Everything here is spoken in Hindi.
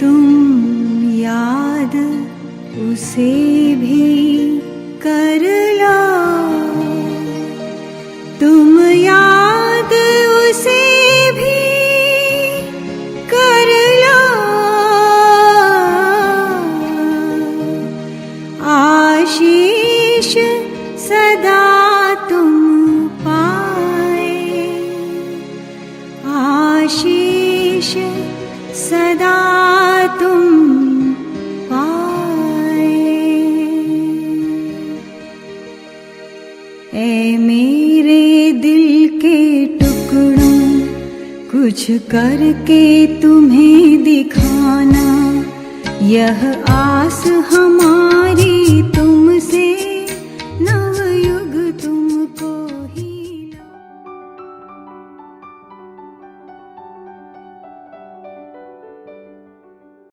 तुम याद उसे भी कर लो, तुम याद उसे भी कर लो। आशीष सदा तुम पाए, आशीष सदा तुम पाए। ऐ मेरे दिल के टुकड़ों, कुछ करके तुम्हें दिखाना, यह